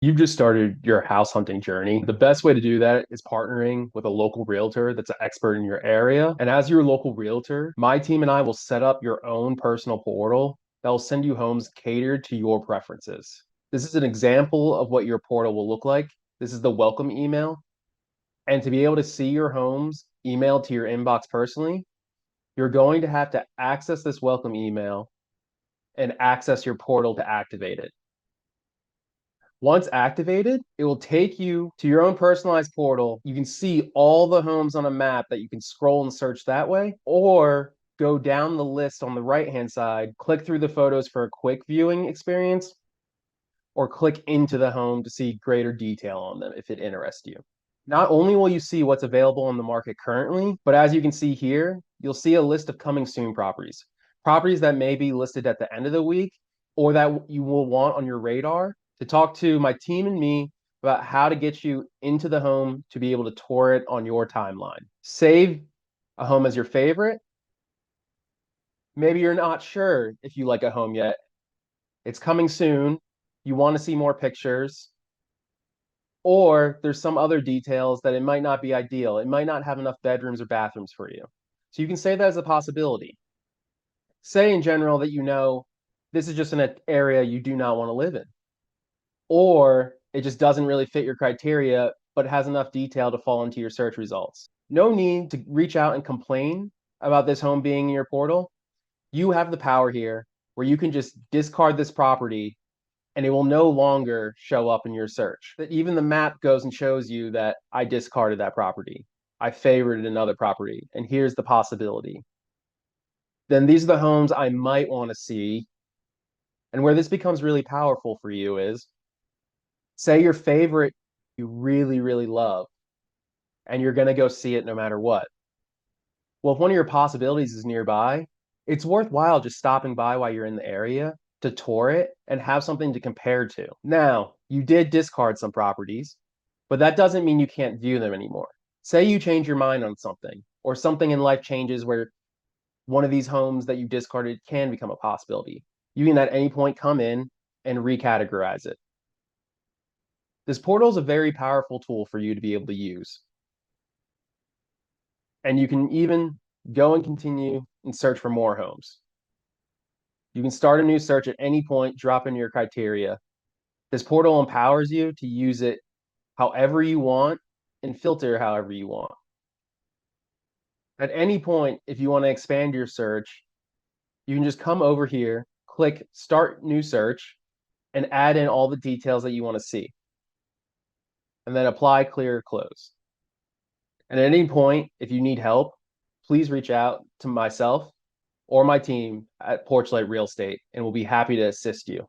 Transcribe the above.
You've just started your house hunting journey. The best way to do that is partnering with a local realtor that's an expert in your area. And as your local realtor, my team and I will set up your own personal portal that will send you homes catered to your preferences. This is an example of what your portal will look like. This is the welcome email. And to be able to see your homes emailed to your inbox personally, you're going to have to access this welcome email and access your portal to activate it. Once activated, it will take you to your own personalized portal. You can see all the homes on a map that you can scroll and search that way, or go down the list on the right-hand side, click through the photos for a quick viewing experience, or click into the home to see greater detail on them if it interests you. Not only will you see what's available on the market currently, but as you can see here, you'll see a list of coming soon properties. Properties that may be listed at the end of the week or that you will want on your radar to talk to my team and me about how to get you into the home to be able to tour it on your timeline. Save a home as your favorite. Maybe you're not sure if you like a home yet. It's coming soon. You want to see more pictures, or there's some other details that it might not be ideal. It might not have enough bedrooms or bathrooms for you. So you can say that as a possibility. Say in general that you know this is just an area you do not want to live in, or it just doesn't really fit your criteria, but has enough detail to fall into your search results. No need to reach out and complain about this home being in your portal. You have the power here where you can just discard this property and it will no longer show up in your search. That even the map goes and shows you that I discarded that property. I favorited another property, and here's the possibility. Then these are the homes I might want to see. And where this becomes really powerful for you is say your favorite you really, really love, and you're going to go see it no matter what. Well, if one of your possibilities is nearby, it's worthwhile just stopping by while you're in the area to tour it and have something to compare to. Now, you did discard some properties, but that doesn't mean you can't view them anymore. Say you change your mind on something, or something in life changes where one of these homes that you discarded can become a possibility. You can at any point come in and recategorize it. This portal is a very powerful tool for you to be able to use. And you can even go and continue and search for more homes. You can start a new search at any point, drop in your criteria. This portal empowers you to use it however you want and filter however you want. At any point, if you want to expand your search, you can just come over here, click Start New Search, and add in all the details that you want to see. And then apply, clear, close. And at any point, if you need help, please reach out to myself or my team at Porch Real Estate, and we'll be happy to assist you.